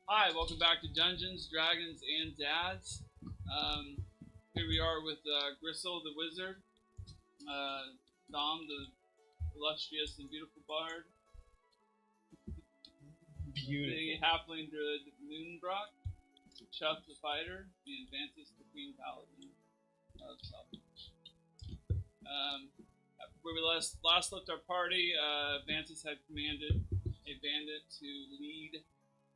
Hi, welcome back to Dungeons, Dragons, and Dads. Here we are with Gristle the Wizard, Dom the illustrious and beautiful bard, Beautiful. the halfling druid Moonbroch, Chuck the fighter, and Vantis the queen paladin of Southwich. Where we last left our party, Vantis had commanded a bandit to lead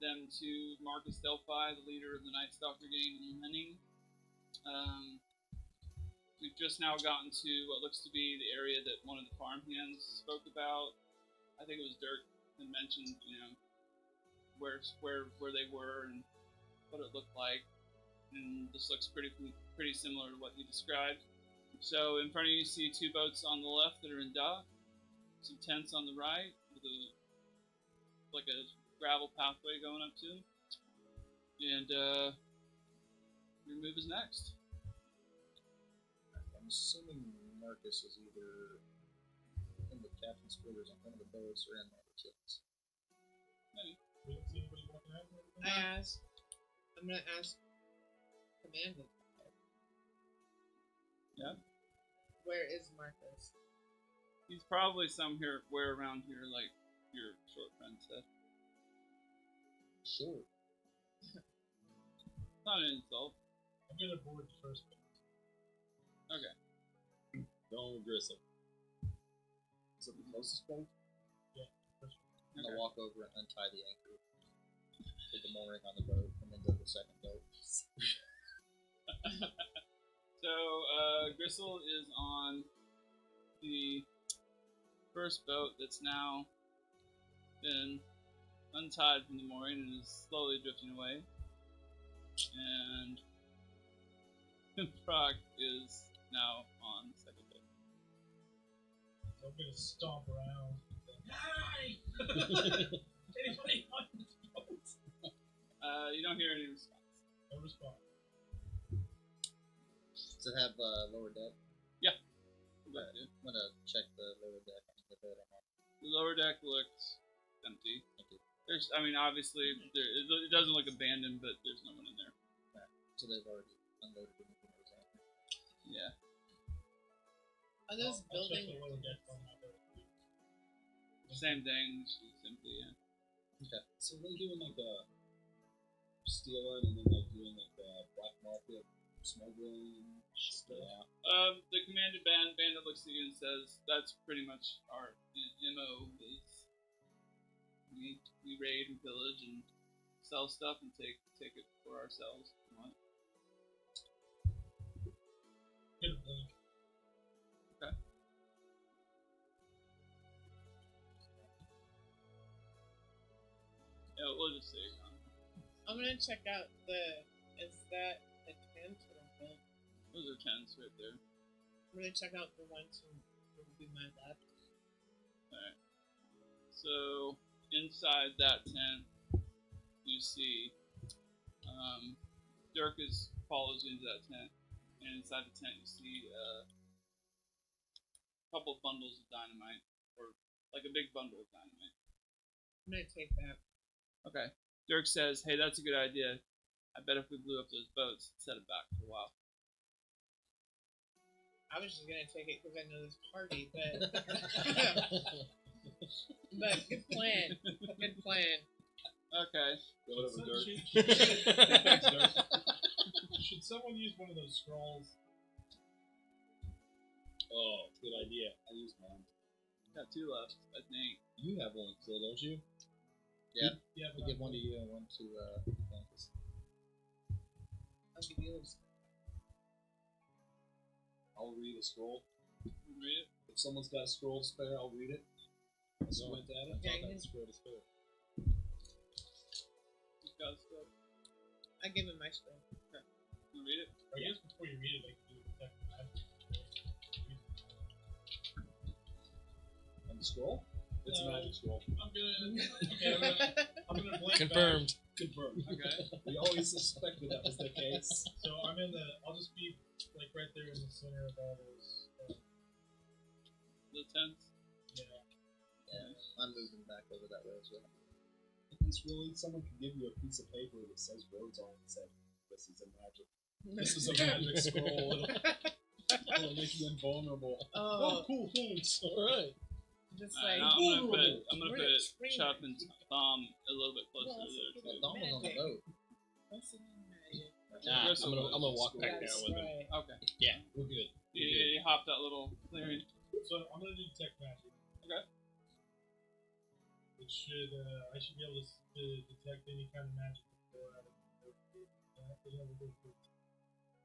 them to Marcus Delphi, the leader of the Night Stalker gang in Lenning. We've just now gotten to what looks to be the area that one of the farmhands spoke about. I think it was Dirk that mentioned, where they were and what it looked like, and this looks pretty similar to what he described. So in front of you see two boats on the left that are in dock, some tents on the right with a gravel pathway going up to them, and your move is next. I'm assuming Marcus is either in the captain's quarters on one of the boats or in one of the tents. Maybe. We don't see anybody walking out there? I'm gonna ask Commander. Yeah. Where is Marcus? He's probably somewhere around here, like your short friend said. Sure. Not an insult. I'm gonna board the first boat. Okay. Don't Gristle. Is it the closest boat? Yeah, first boat. I'm gonna walk over and untie the anchor, put the mooring on the boat, and then go to the second boat. So, Gristle is on the first boat that's now been untied from the mooring and is slowly drifting away. And Moonbroch is now on the second boat. So I'm gonna stomp around. Hi! Anybody on this boat? You don't hear any response. No response. Does it have lower deck? Yeah. Right. I'm gonna check the lower deck on the boat. The lower deck looks empty. Okay. Obviously, it doesn't look abandoned, but there's no one in there. Right. So they've already unloaded everything that was out there. Yeah. Are those I'll check buildings? the lower deck on my boat. Same thing, it's simply, yeah. Okay. So they're doing like stealing and then like doing like black market smuggling stuff. Yeah. The commanded bandit looks at you and says, "That's pretty much our MO. Is we raid and pillage and sell stuff and take it for ourselves. If we want." Get a blink. Okay. Yeah, we'll just say. I'm gonna check out is that a tent or a boat? Those are tents right there. I'm gonna check out the ones who would be my left. Alright. So, inside that tent, you see Dirk follows into that tent, and inside the tent you see a couple bundles of dynamite, or like a big bundle of dynamite. I'm gonna take that. Okay. Dirk says, "Hey, that's a good idea. I bet if we blew up those boats, it'd set it back for a while." I was just gonna take it because I know this party, but but good plan. Good plan. Okay. Go over Dirk. Should someone use one of those scrolls? Oh, good idea. I used mine. Got two left, I think. You have one still, don't you? Yeah. Yeah, I give one to you and one to Marcus. I'll give you those. I'll read a scroll. You read it? If someone's got a scroll to spare, I'll read it. I'll squint at it. Yeah, I'll you have can- a scroll to spare. Who's got stuff? I give him my scroll. You read it? I guess before you read it, I can do a detect magic. On the scroll? It's a No. magic scroll. I'm gonna blink Confirmed. Confirmed. Okay. We always suspected that was the case. back. So I'll just be like right there in the center of all those. The tents? Yeah. Yeah, I'm moving back over that way as well. sense, really. Someone could give you a piece of paper that says words on it and say, "This is a magic. This is a magic scroll. It'll make you invulnerable." Oh, Cool, thanks. All right. just Alright, like I'm gonna We're put screaming. Chup and Tom a little bit closer to there Well, too. Dom was on the boat. what's in magic? Nah, Chris I'm will- gonna walk back That's down with him. right. Okay. Yeah, we're good. You hopped that little clearing. So I'm gonna do detect magic. Okay. Which should I should be able to detect any kind of magic before I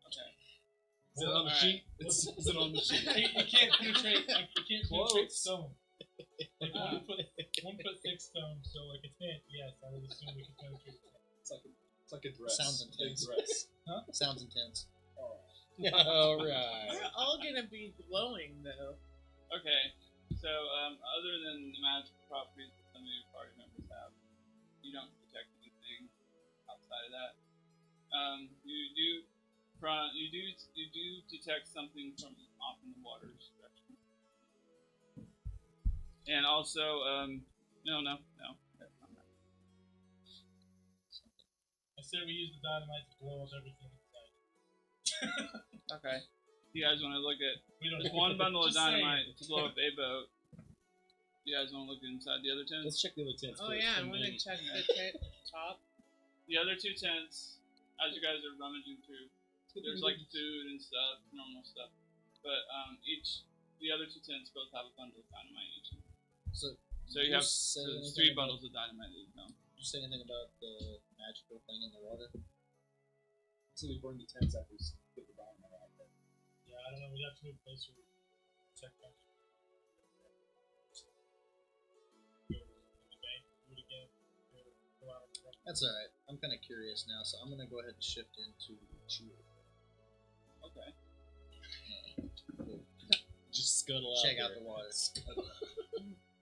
Okay. Is it on the Alright. sheet? Is it on the sheet? You can't penetrate. You can't penetrate stone. Like Ah. 1 foot thick stone. So like a tent. Yes, I would assume we could penetrate a tent. It's like a dress. Sounds Big intense. dress. Sounds intense. All right. We're all gonna be glowing though. Okay. So, other than the magical properties that some of your party members have, you don't detect anything outside of that. You do detect something from off in the water's direction. And also, no. That's not that. I said we use the dynamite to blow up everything inside. Okay. You guys want to look at We don't. there's one bundle of Just saying. dynamite to blow up a boat. You guys want to look inside the other tents? Let's check the other tents. Oh first, yeah, I and want to then- check the top. The other two tents, as you guys are rummaging through, there's like food and stuff, normal stuff. But the other two tents both have a bundle of dynamite each. So So you you have say so there's anything 3 about- bundles of dynamite that you found. Did you say anything about the magical thing in the water? So we burn the tents after we get the dynamite out there. Yeah, I don't know. We have to move closer. Check magic. Go to the bank. Do it again. Go out. That's alright. I'm kind of curious now, so I'm gonna go ahead and shift into Chew. Okay. Just scuttle out. Check there. out the water.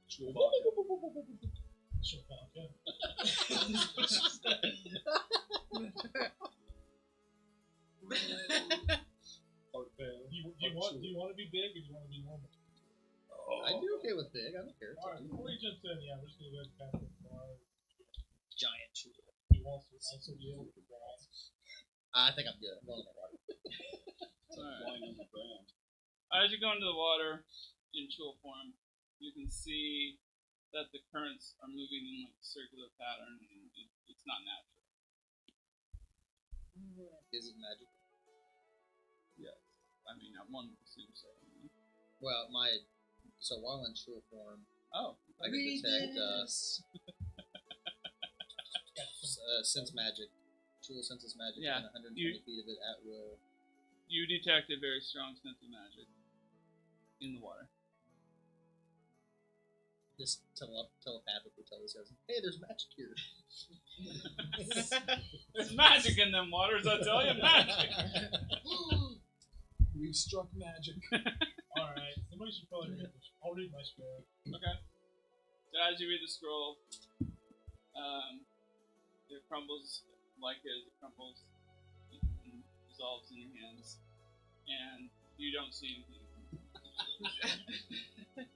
Jewel vodka. Sure, vodka. Part bear. Do you want to be big or do you want to be normal? I'd be okay with big. I don't care. All right, before we jump in, yeah, we're just gonna go ahead and cast the bar. Giant Chew. We want to also deal with the grass. I think I'm good. I'm going in the water. It's like flying on the ground. As you go into the water in chill form, you can see that the currents are moving in like a circular pattern, and it's not natural. Is it magical? Yes. I mean, one would assume so. Well, so while in Chew form, Oh. I can detect sense magic. Chew senses magic Yeah, within 120 you- feet of it at will. You detect a very strong sense of magic in the water. Just telepathically tell this guy, hey, there's magic here. There's magic in them waters, I tell you, magic! We've struck magic. Alright, somebody should probably read this. I'll read my scroll. Okay. So as you read the scroll, it crumbles like it crumbles and dissolves in your hands, and you don't see anything.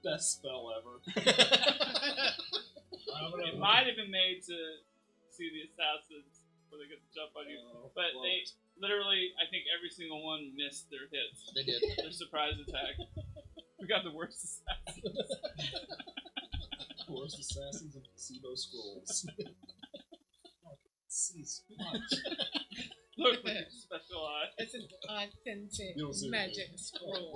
Best spell ever. It might have been made to see the assassins before they get the jump on you, but they literally, I think every single one missed their hits. They did. Their surprise attack. We got the worst assassins. Force assassins and placebo scrolls. See so much. Look with your special eye. It's an authentic You'll see. magic scroll.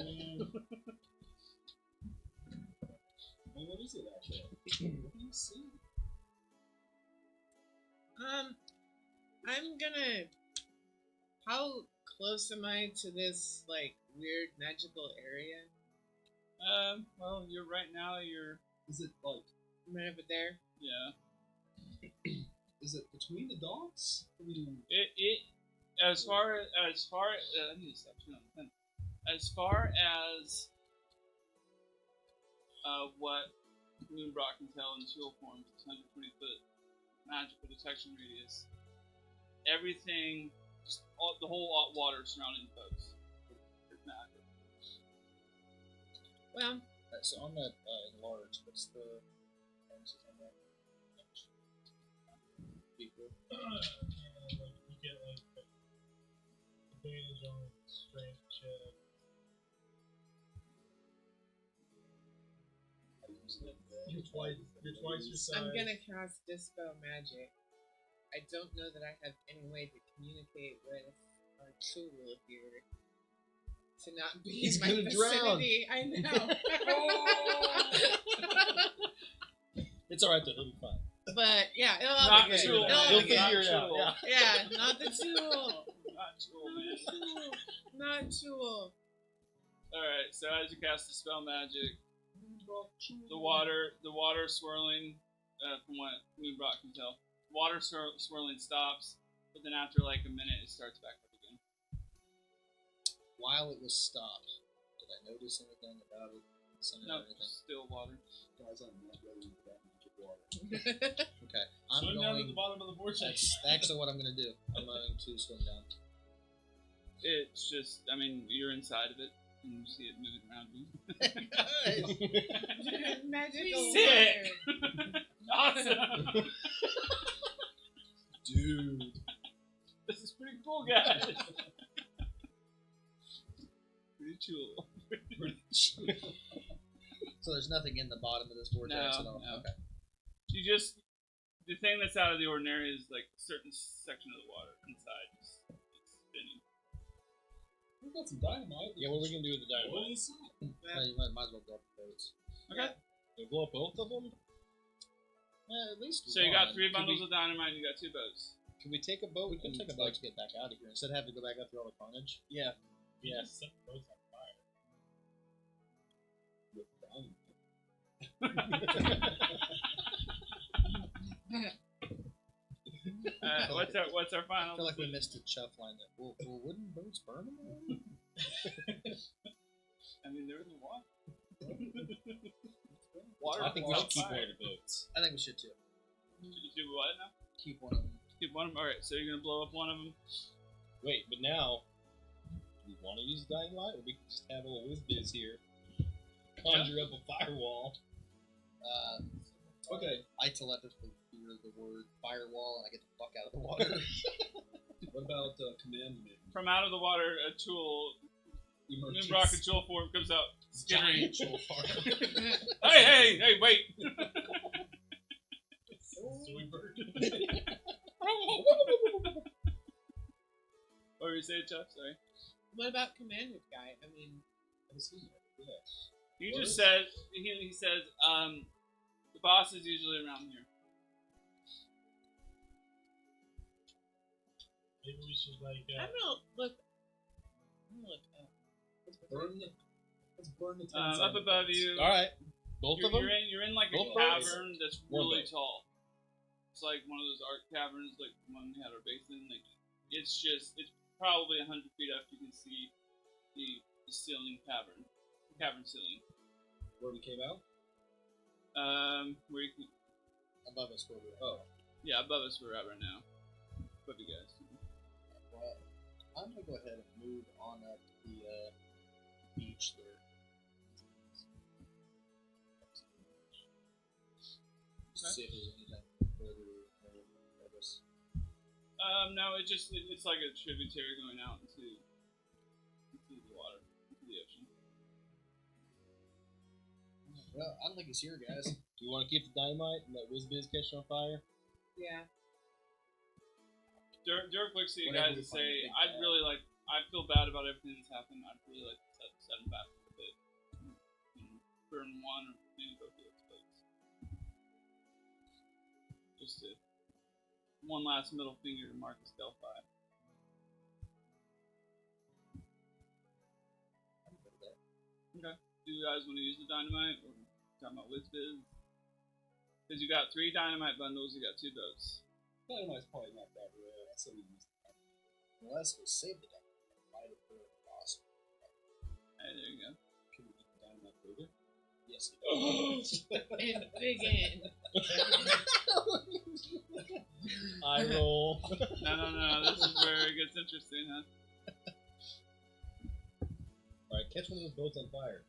Well, what is it out there? What do you see? I'm gonna. How close am I to this like weird magical area? Well, you're right now. You're Is it like? Right over there. yeah. Is it between the docks? I mean, It as far I need to stop chewing on the pen. As far as what Moonbroch can tell in chill form, 120 foot magical detection radius. Everything, just the whole water surrounding the boats is magic. Well, Alright, so on that enlarge, what's the bonuses on that? people. And like you get like advantage on strength check. You're twice your size. I'm gonna cast Dispel Magic. I don't know that I have any way to communicate with our Chulu here to not be He's in my gonna drown. vicinity. I know. It's alright though, he'll be fine. But yeah, it'll all Not be good. Chulu. It'll all He'll be good. figure it out. Chulu. Yeah. Yeah, not the tool. Not cool, man. Not tool. Alright, so as you cast the spell magic, the water swirling, from what Moonbroch can tell, water swirling stops, but then after like a minute it starts back up again. While it was stopped, did I notice anything about it? No, Or anything? still water. Guys, I'm not ready for that magic water. Okay. I'm Swim down to going. the bottom of the vortex. That's actually what I'm gonna do. I'm going to swim down. It's just, I mean, you're inside of it, and you see it moving around you. Magical Sick. water. Awesome! Dude. This is pretty cool, guys. Pretty cool. So there's nothing in the bottom of this vortex at all. No. Okay. You just, the thing that's out of the ordinary is like a certain section of the water inside. It's spinning. We've got some dynamite. Yeah, what are we gonna do with the What dynamite? is that? Well, you might as well blow up the boats. Okay. You blow up both of them? At least So you got one. 3 Could bundles we- of dynamite and you got 2 boats. Can we take a boat? We could take a boat to get back out of here instead of having to go back up through all the carnage. Yeah. Yeah, set the boats on fire. With dynamite. What's our I final? feel like we missed a chuff line there. Will wooden boats burn them? I mean, they're in the water. Water. I think we should on keep fire. one of the boats. I think we should too. Should you do what now? Keep one of them. Keep one of them. All right. So you're gonna blow up one of them. Wait, but now, do we want to use dynamite, or we can just have a little whiz here, conjure up a firewall? Okay. I telepathically hear the word firewall and I get the fuck out of the water. What about commandment? From out of the water, a tool, Emergence. Moonbroch and tool form comes out. Skittering. Giant troll farm. Hey, wait! What were you saying, Chuck? Sorry. What about Commander Guy? I mean, You What just is- said he says the boss is usually around here. Maybe we should like. I'm gonna look. I'm gonna look up. Let's burn the Up above you. All right, both You're, of them. you're in like a Both boats? cavern that's One really boat. tall. It's like one of those art caverns, like the one we had our base in. Like it's probably 100 feet up. You can see the ceiling cavern ceiling. Where we came out? Where you can, Above us, where we're Oh. yeah, above us we're at right now. Above you guys. Well, I'm gonna go ahead and move on up the beach there. Just see if there's anything further of us. No, it's like a tributary going out into the water, into the ocean. Well, I don't think it's here, guys. Do you want to keep the dynamite and let Whizbiz catch on fire? Yeah. Dirk looks at you Whenever guys we and find a say, big I feel bad about everything that's happened. I'd really like to set him back a little bit. And burn one or maybe both of those plates. Just one last middle finger to Marcus Delphi. Okay. Do you guys want to use the dynamite or talking about Whizbiz? Because you got 3 dynamite bundles, you got 2 boats. Dynamite's probably not that rare. So we use Unless we save the dynamite, might have been awesome. Hey, there you go. Can we eat the dynamite further? Yes. And big N. I roll. No. This is where it gets interesting, huh? All right, catch one of those boats on fire.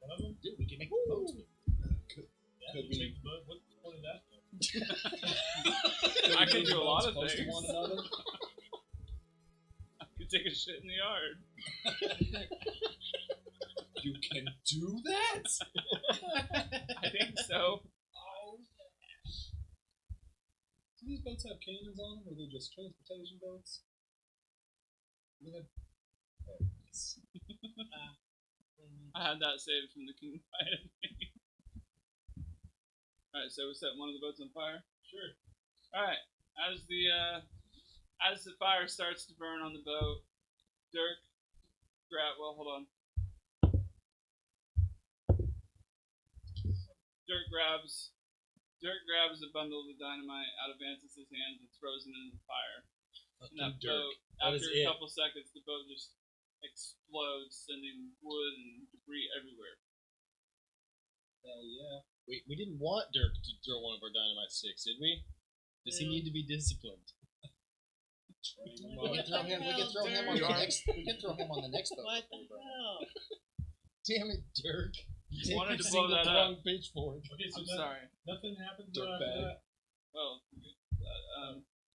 One of them? Dude, we can make the boats move. Yeah, we make the boat. What's the point of that? I can do a lot of Close to things. one another. I can take a shit in the yard. You can do that? I think so. Do these boats have cannons on them, or are they just transportation boats? They have boats. I had that saved from the King Fight. Alright, so we set one of the boats on fire? Sure. Alright, as the fire starts to burn on the boat, Dirk hold on. Dirk grabs a bundle of the dynamite out of Vantus's hands and throws it into the fire. And that Dirk. boat, That after is a it. couple seconds, the boat just explodes, sending wood and debris everywhere. Hell yeah. We didn't want Dirk to throw one of our dynamite sticks, did we? Does he need to be disciplined? Train them We up. can throw him. We can throw him on the next. We can throw him on the next boat. What the before we burn. hell? Damn it, Dirk. You wanted to Every blow single that up. wrong pitchfork. Okay, so I'm sorry. nothing happened Dirk after bag. that. Well,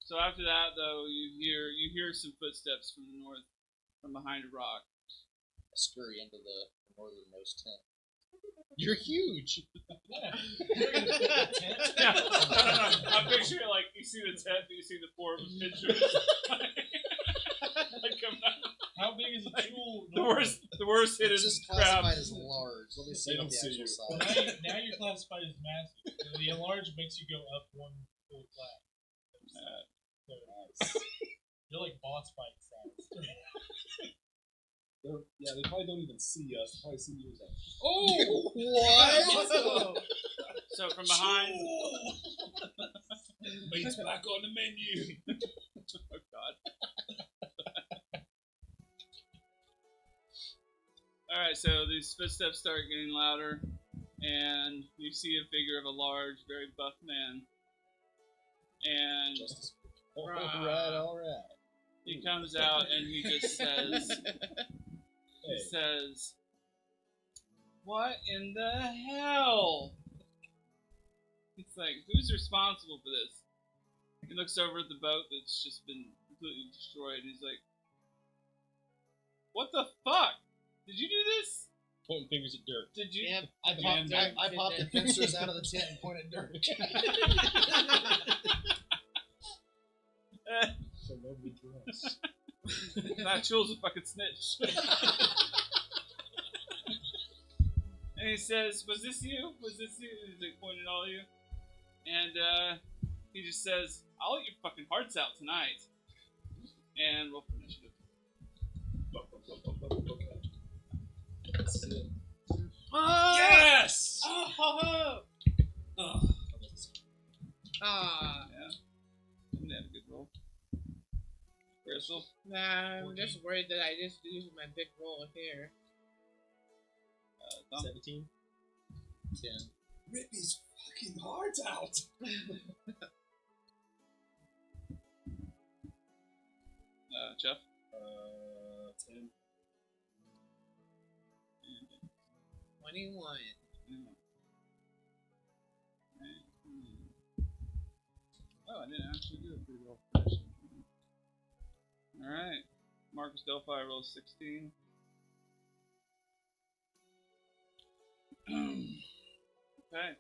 so after that, though, you hear some footsteps from the north, from behind a rock. I scurry into the northernmost tent. You're huge. Yeah. You're gonna put a tent? Yeah, no. I'm picturing like you see the tent, but you see the four of his pictures. Like coming out. How big is a jewel? The worst hidden It's just classified crabs. as large. Let me see They what don't the see actual you. Well, size. now you're classified as massive. The enlarged makes you go up one full flat. So, you're like boss fight size. Yeah, they probably don't even see us. They probably see you as like, Oh, what? Whoa. So from behind, Meat's back on the menu. oh god. All right, so these footsteps start getting louder, and you see a figure of a large, very buff man, and All right. he comes out and he just says, "What in the hell?" It's like, who's responsible for this? He looks over at the boat that's just been completely destroyed, and he's like, "What the fuck? Did you do this? Pointing fingers at Dirk. Did you?" Yep. I popped the pincers out of the tent and pointed at Dirk. so nobody cares. That Chill's a fucking snitch. And he says, "Was this you? Was this you?" He's like pointing at all of you. And he just says, "I'll eat your fucking hearts out tonight." And roll for initiative. That's it. Oh! Yes! Oh, ho, ho. Oh. Ah, Didn't have a good roll. Crystal? nah, I'm just worried that I just used my big roll here. Thumb? 17. 10. Rip his fucking heart out. Jeff? 10. 21. Oh, I didn't actually do a pretty roll for initiative. Alright. Marcus Delphi rolls 16. Okay.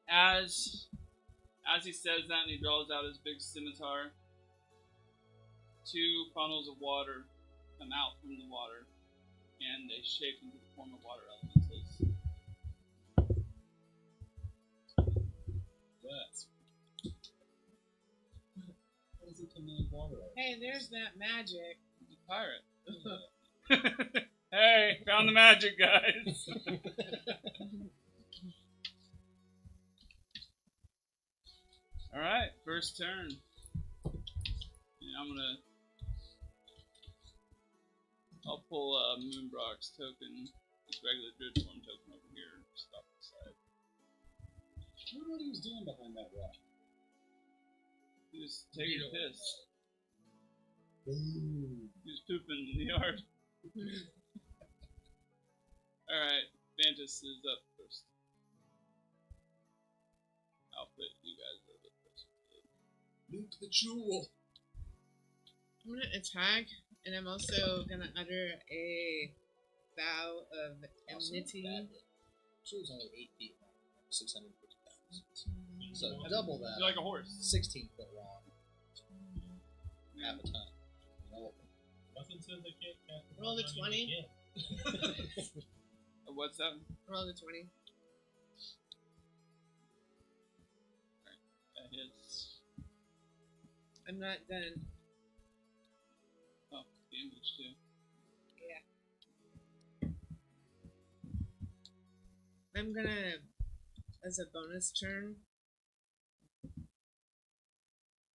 As he says that and he draws out his big scimitar, two funnels of water come out from the water and they shape into the form of water elementals. That's. What does it command water out? Hey, there's that magic. He's a pirate. Hey, found the magic, guys. Alright, first turn. And I'll pull Moonbroch's token, his regular Dreadform token over here, just off the side. I wonder what he was doing behind that rock. He was taking a piss. Ooh. He was pooping in the yard. Alright, Vantus is up first. the jewel. I'm gonna attack, and I'm also gonna utter a vow of enmity. Jewel's only 8 feet long, 650 pounds. So double that. You're like a horse. 16 foot long. Half a ton. No. Nothing says I can't cast a Roll the spell on you 20. again. What's that? Roll the 20. That hits. I'm not done. Oh, damage too. I'm gonna, as a bonus turn,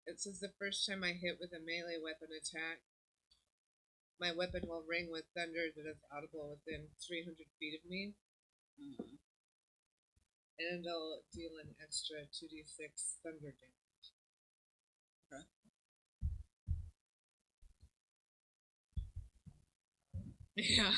it says the first time I hit with a melee weapon attack, my weapon will ring with thunder that is audible within 300 feet of me, and it'll deal an extra 2d6 thunder damage. Yeah.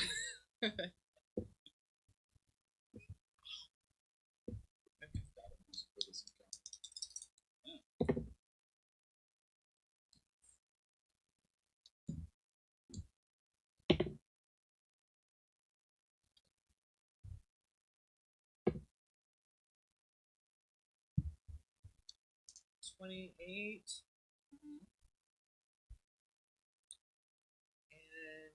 $28. And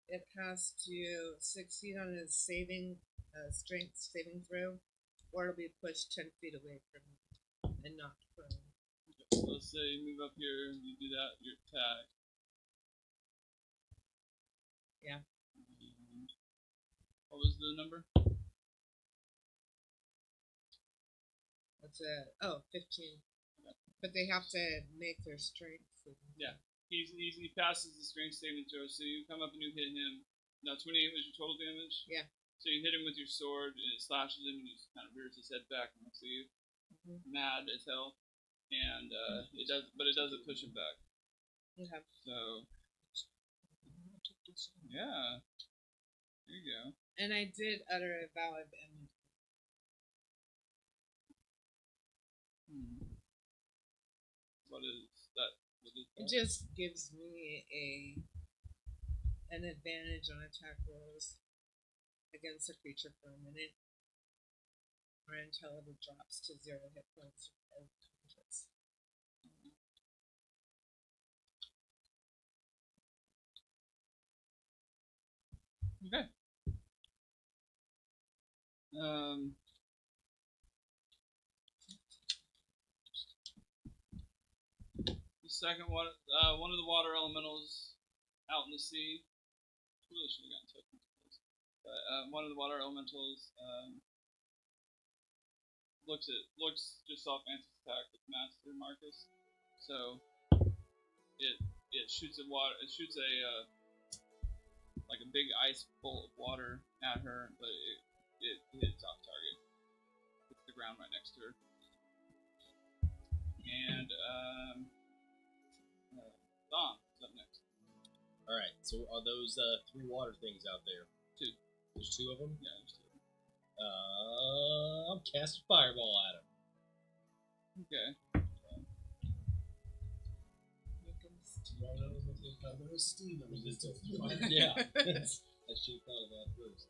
it has to succeed on its strength saving throw, or it'll be pushed 10 feet away from me and knocked prone. So let's say you move up here, you do that, your attack. Yeah. What was the number? What's it? Oh, 15. But they have to make their strength. Yeah. He passes the strength saving throw, so you come up and you hit him. Now 28 was your total damage? Yeah. So you hit him with your sword, and it slashes him, and he just kind of rears his head back and looks at you. Mad as hell. And it doesn't push him back. Okay. So, yeah. There you go. And I did utter a vow of enmity. What is that? It just gives me an advantage on attack rolls against a creature for a minute, or until it drops to 0 hit points or unconscious. Okay. The second one of the water elementals out in the sea. Really should have gotten tokens for this. But one of the water elementals looks just off Anti's attack with Master Marcus. So it shoots a like a big ice bolt of water at her, but it hits off target. Hits the ground right next to her. And Dom is up next. Alright, so are those 3 water things out there? 2. There's 2 of them? Yeah, there's 2. I'm casting Fireball at him. Okay. There's steam that was just Yeah. I should have thought of that first.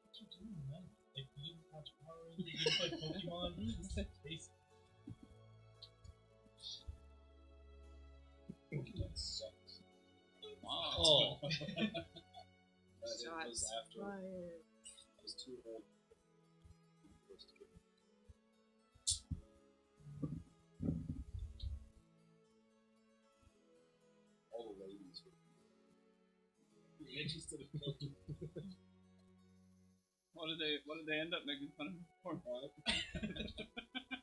What you doing, man? Like, you didn't watch Power Rangers? You didn't play Pokemon? Pokemon sucks. Wow. Oh. It was after Fired. I was too old. All the ladies were interested in Pokemon. What did they end up making fun of him for?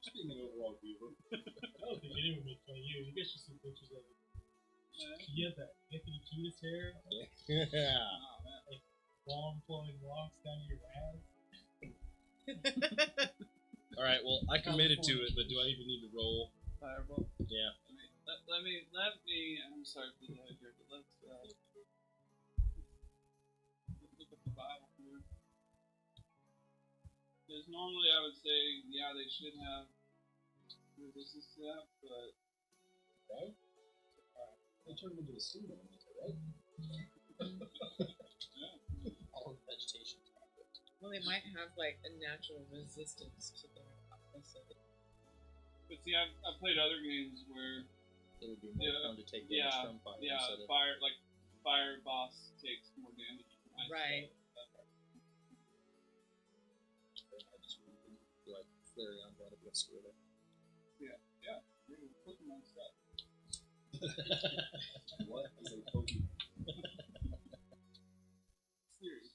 Just being an overall viewer. I don't think anyone would make fun of you. You guys should see pictures of it. You have that Anthony Kiedis hair. Yeah. Oh, man. Like long flowing locks down your ass. Alright, well, I committed to it, but do I even need to roll? Fireball. Yeah. Let me. I'm sorry for the lag here, but let's look up the Bible here. There's normally I would say, yeah, they should have resistance to that, but Right? They turn him into a pseudo, right? All the vegetation. Well, they might have like a natural resistance to the opposite. but see, I've played other games where It would be more Yeah, fun to take damage yeah, from fire yeah, instead of fire boss takes more damage from ice. Right. like Flareon brought up against Squirtle. Pokemon stuff. What is a Pokemon? Serious.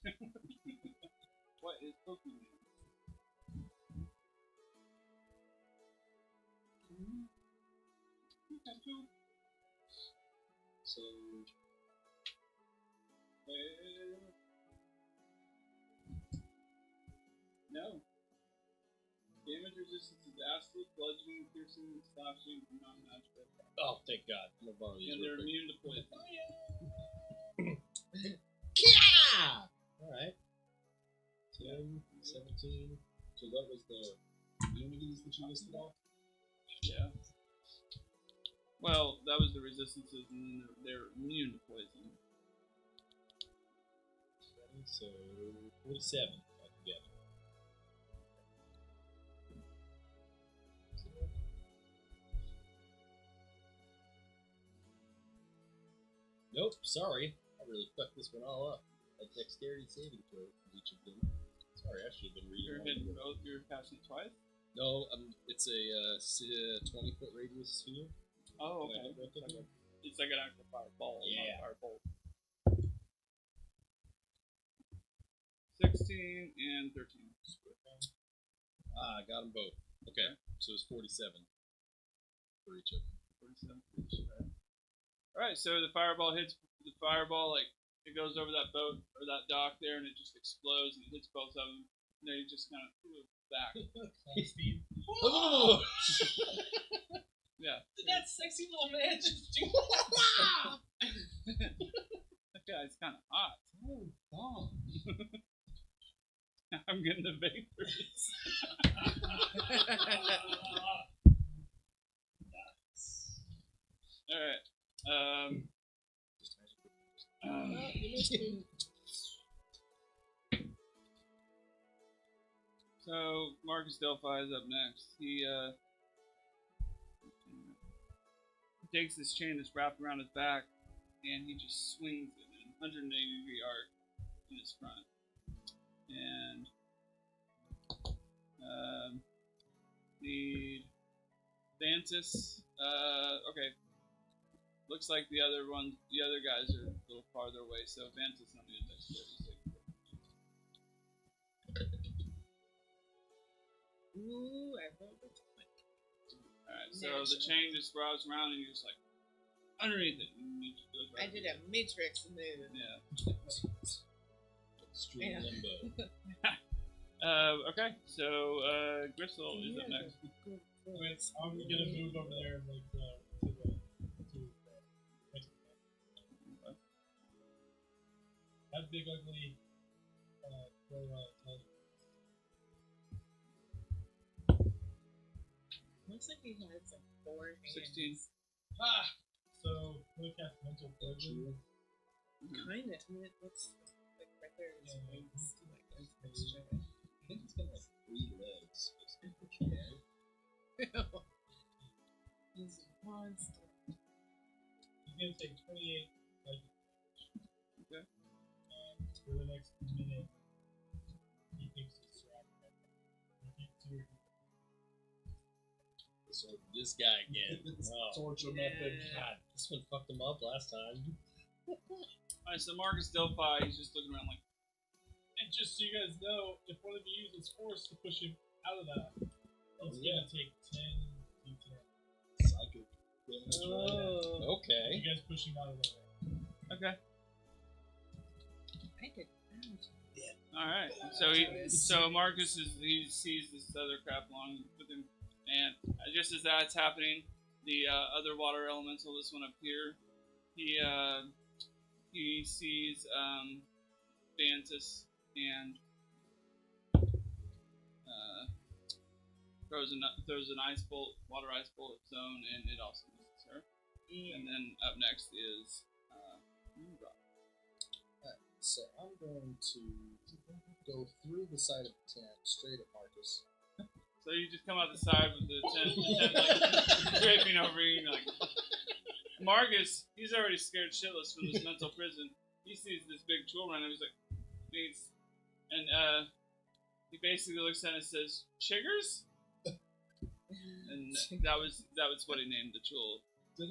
What is Pokemon? Pikachu. So, No. Damage resistance is acid, bludgeoning, piercing, slashing, and non-magical. Oh, thank God. I'm gonna borrow these And real they're quick. immune to poison. Yeah! Alright. 10, 17. so that was the immunities that you listed off? Yeah. Well, that was the resistances, and then they're immune to poison. So, 47 altogether. Nope, sorry. I really fucked this one all up. A dexterity saving throw for each of them. Sorry, I should have been reading. You're all hitting of them. both. You're passing it twice. No, it's a 20-foot radius sphere. Oh, Can I okay. hit both of them? It's like an actual fireball. not a Yeah. Firebolt. 16 and 13. Ah, I got them both. Okay, so it's 47 for each of them. 47 for each. Alright, so the fireball hits the fireball, like it goes over that boat or that dock there, and it just explodes and it hits both of them. And they just kind of back. Speed. Oh! Yeah. That sexy little man just do That guy's kind of hot. Oh, bomb. I'm getting the vapors. Alright. So Marcus Delphi is up next. He takes this chain that's wrapped around his back, and he just swings it in a 180-degree arc in his front. And need Vantis. Okay. Looks like the other guys are a little farther away, so Vantis not need a dexterity saving throw. Ooh, I rolled a 20. Alright, so the chain just wraps around and you're just like underneath it. And it just goes right I did a matrix move. Yeah. Extreme Yeah. limbo. Okay, so Gristle is up next. Wait, I'm gonna move over there and like to that big ugly Looks like he has like 4 hands. 16. so I'm gonna cast mental poison. Kind of. I mean, it looks like right there is wings. Like there's extra. I think he's got like 3 legs. He's a monster. He's gonna take 28 like Okay. for the next minute. He thinks he's trapped. So this guy again. Oh, Torture Yeah. method. God, this one fucked him up last time. Alright, so Marcus Delphi, he's just looking around like, And just so you guys know, if one of you uses force to push him out of that, it's gonna take 10 d10. Psychic damage, right? Oh. Okay. You guys push him out of there. okay. I did damage. Alright. So Marcus he sees this other crap along with him, and just as that's happening, the other water elemental, this one up here, he sees Vantis and throws an ice bolt, water ice bolt of its own, and it also misses her. Yeah. And then up next is Moonbroch. So I'm going to go through the side of the tent, straight at Marcus. So you just come out the side with the tent like draping over you, and you're like Marcus. He's already scared shitless from this mental prison. He sees this big troll running. He's like, he basically looks at it and says, "Chiggers," and that was what he named the troll that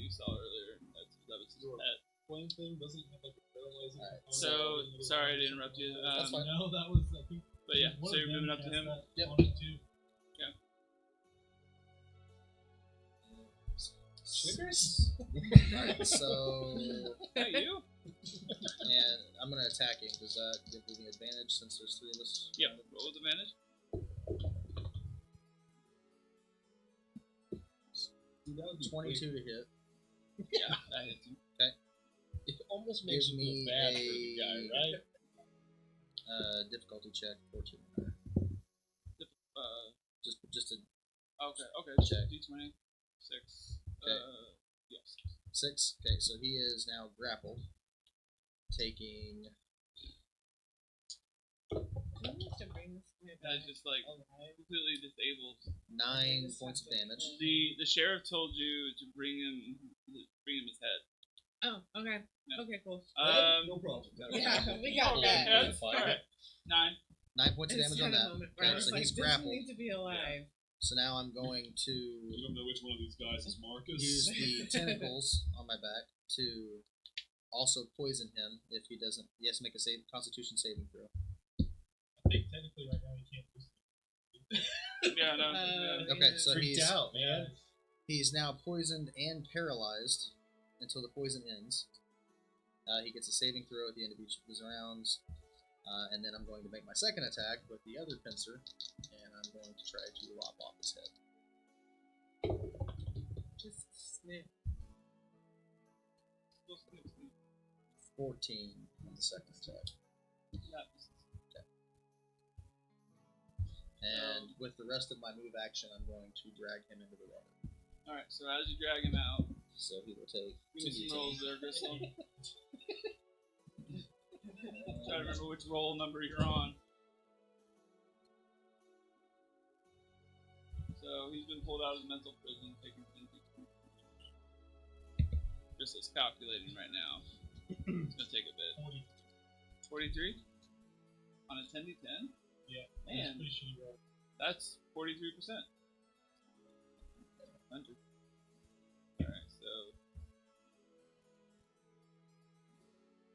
you saw earlier. That was his pet. Flame thing doesn't have like a paralyzing component. So sorry to interrupt you. That's fine. No, that was I think. But yeah, one so of you're them moving up to cast him. that Yep. on it too. Sugars? Alright, so. Hey, you. And I'm going to attack him. Does that give me advantage since there's three of us? Yep. Roll with advantage. Dude, that would be 22 to hit. Yeah, that hits you. It almost makes Give you me feel bad a for the guy, right? difficulty check 14. Just a Okay. Check. D20. 6. Okay. Yes. 6. Okay, so he is now grappled, taking. That is just like completely disabled. 9 points of damage. The sheriff told you to bring him his head. Oh, okay. Yeah. Okay, cool. no problem. Yeah, we got that. Yes. All right. 9. 9 points of It's damage on had a that. moment where I Okay, was so like, he's doesn't grappled. need to be alive. So now I'm going to You don't know which one of these guys is Marcus. use the tentacles on my back to also poison him if he doesn't. He has to make a Constitution saving throw. I think technically right now he can't do Yeah, no. Yeah. Okay, so Freaked he's out, man. he's now poisoned and paralyzed until the poison ends. He gets a saving throw at the end of each of his rounds, and then I'm going to make my second attack with the other pincer, and I'm going to try to lop off his head. Just snip. 14 on the second attack. And with the rest of my move action, I'm going to drag him into the water. All right. So as you drag him out, So he will take give me 2d10. some rolls there, Gristle. Try to remember which roll number you're on. So he's been pulled out of the mental prison, taking 10 people. Crystal's calculating right now. It's gonna take a bit. 43 on a 10d10. Yeah. Man, Pretty shitty roll. that's 43%. 100. All right, so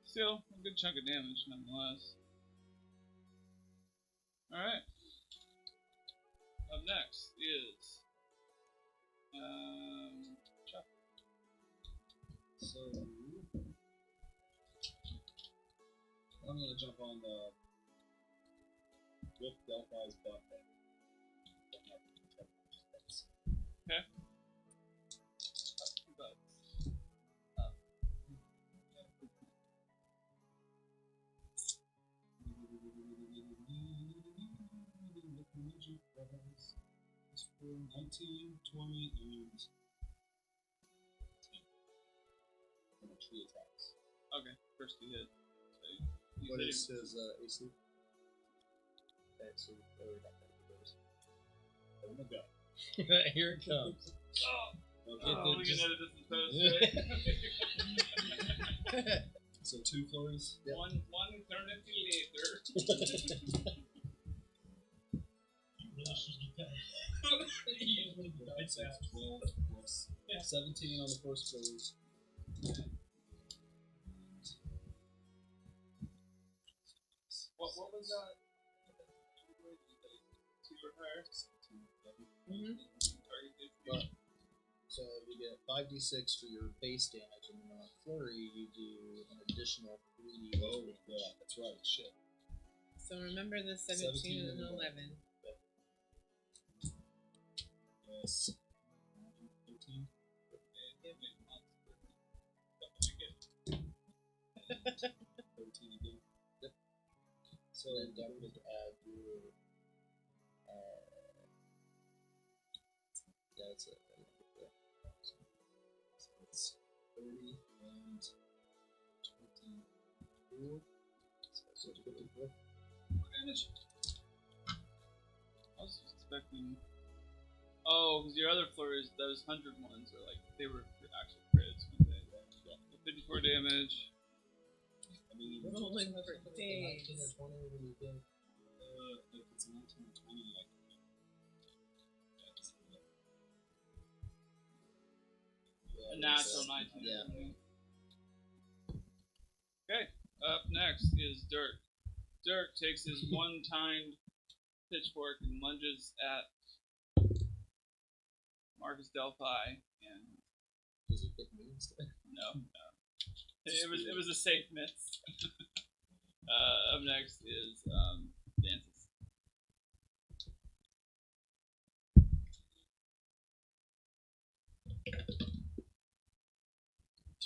still a good chunk of damage, nonetheless. All right. Up next is Chuck. So I'm gonna jump on the with Delphi's butt. Okay. For 19, 20, and 3 attacks. Okay, first two hit. So you What hit is him. his AC? Okay, so Oh my god. Here it comes. Oh, we can edit this in post, right? So 2 flurries. Yep. One eternity later. You really should get that. It's 12 plus 17 on the first flurries. What was that? Super higher. Target So you get 5d6 for your base damage, and on a flurry you do an additional 3d. Oh, yeah, that's right. Shit. So remember the 17 and 11. Yes. 13. 13 again. So then don't forget to add your that's it. So it's 30 and 24. So 54. Damage. I was expecting. Oh, because your other flurries, those 100 ones are like they were actual crits. Weren't they? Yeah. 54 damage. I mean, Rolling for 19 days. or 20 when you get, if it's 19 or 20, like, A natural 19. Yeah. Okay. Up next is Dirk. Dirk takes his one-timed pitchfork and lunges at Marcus Delphi, and Does it hit me instead? no. It was a safe miss. Up next is Dances.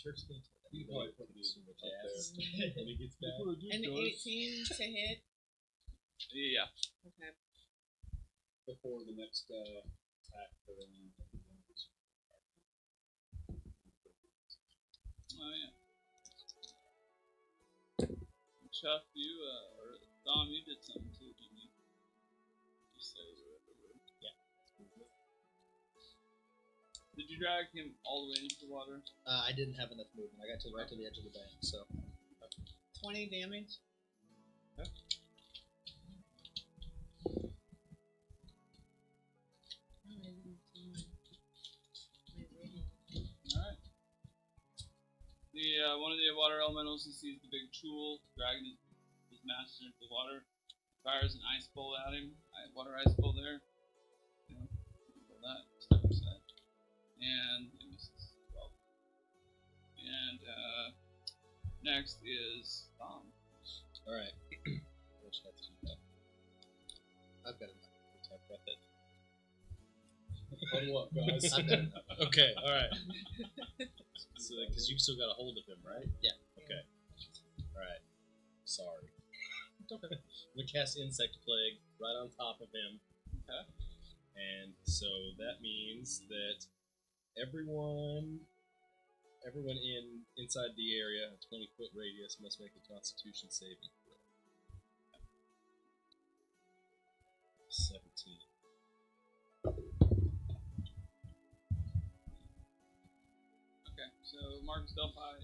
Turk's gonna you probably put me so much ass when he gets back. An 18 to hit. Yeah. Okay. before the next attack for the Oh yeah. Chuck, you or Dom, you did something too, didn't you? You said Yeah. Did you drag him all the way into the water? I didn't have enough movement. I got right to the edge of the bank, so 20 damage. Okay. Alright. The one of the water elementals, he sees the big tool dragging his master into the water, fires an ice bolt at him. Water ice bolt there. You know, roll that, step aside. And it misses. 12. And next is Dom. alright. I've got enough to talk about that. On what, guys? I've got enough. Okay, alright. So, because you've still got a hold of him, right? Yeah. Okay. Alright. Sorry. I'm gonna cast Insect Plague right on top of him. Okay. And so that means that everyone inside the area, a 20-foot radius, must make a Constitution saving throw. 17. Okay, so Marcus Delphi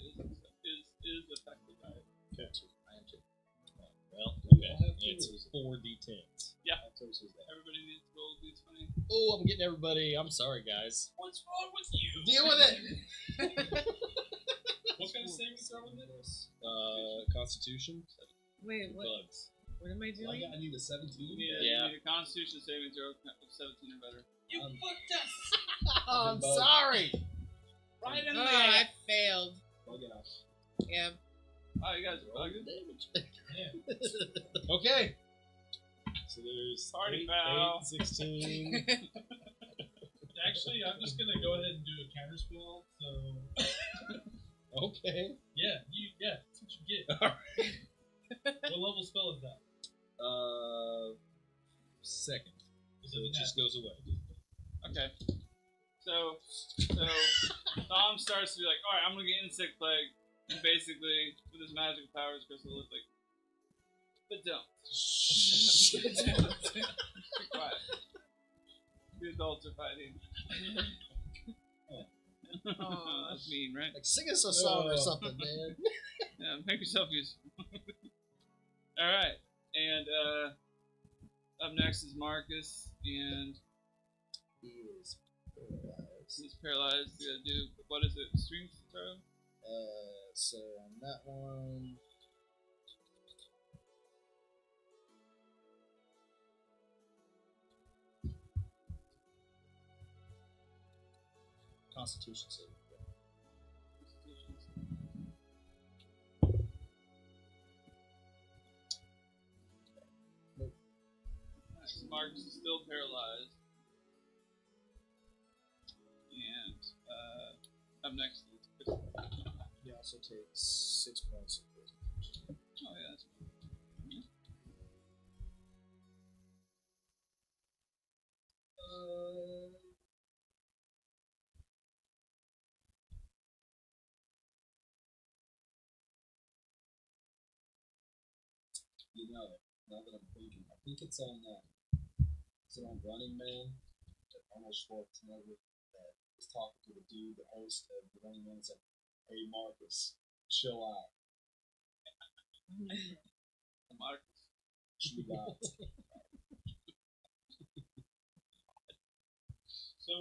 is affected by it. Okay. I am too. Well, okay. It's 4d10s. Everybody needs to roll a d20. Oh, I'm getting everybody. I'm sorry, guys. What's wrong with you? Deal with it! What kind of saving throw is this? Constitution. Wait, what? Bugs. What am I Well, doing? I need a 17. You Yeah. need a Constitution saving throw of 17 or better. You fucked us! Oh, I'm sorry! Right in Oh, there! I failed. Bug out. Yeah. Oh, you guys are bugging. Okay. So there's Party 8, foul. 16. Actually, I'm just gonna go ahead and do a counter spell. So Okay. yeah, that's what you get. What level spell is that? Second. Is So it it just goes away. Okay. So Dom starts to be like, alright, I'm gonna get Insect Plague. And basically, with his magical powers, Crystal is like, but don't. Be quiet. The adults are fighting. That's mean, right? Like, sing us a song or something, man. Yeah, make yourself useful. Alright. And up next is Marcus, and He is paralyzed. he's paralyzed. You gotta do, what is it, strength throw? So on that one, Constitution saving throw. So Marcus is still paralyzed. And up next is Crystal. He also takes 6 points of poison. Oh yeah, that's fine. You know, now that I'm thinking, I think it's on Running Man, that Arnold Schwarzenegger that was talking to the dude, the host of the Running Man, and said, "Hey Marcus, chill out, Marcus. chill out." So,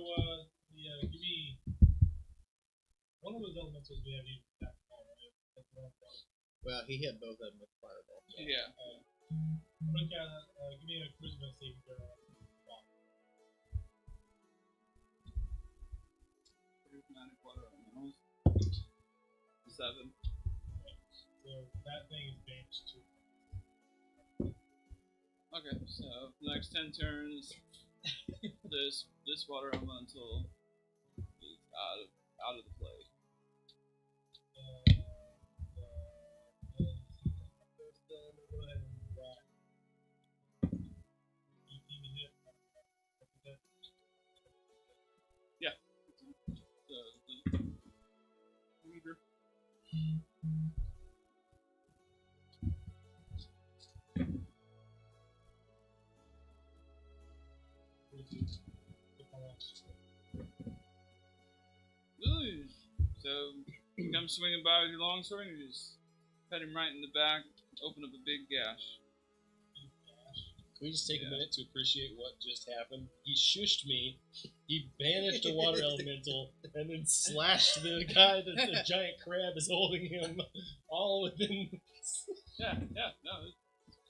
give me one of those elementals we have used that ball, right? That's the one from- Well, he hit both of them with fireball. Yeah. Break out, give me a charisma saving throw. Charismatic water elementals. 7. So that thing is banished too. Okay, so the next 10 turns, this water elemental is out of the play. Go ahead and whack. 18 to hit. So the leader. Ooh. So you come swinging by with your longsword and you just cut him right in the back, open up a big gash. Can we just take Yeah. a minute to appreciate what just happened? He shushed me, he banished a water elemental, and then slashed the guy that the giant crab is holding him all within. Yeah, no.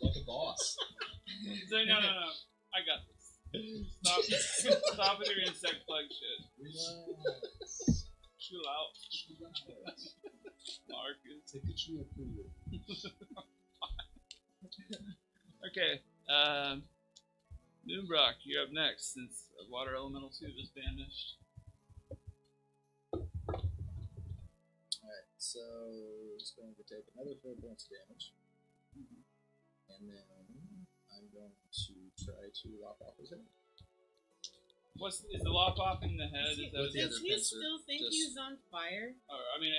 Like a boss. So, no. I got this. Stop with your insect plague shit. Relax. Chill out. Relax. Marcus. Take a chill pill. Okay, Moonbroch, you're up next since Water Elemental 2 is banished. Alright, so it's going to take another 4 points of damage. And then I'm going to try to lop off his head. Is the lop off in the head? Is that With the Does other he pincer, still think just- he's on fire? or, I mean,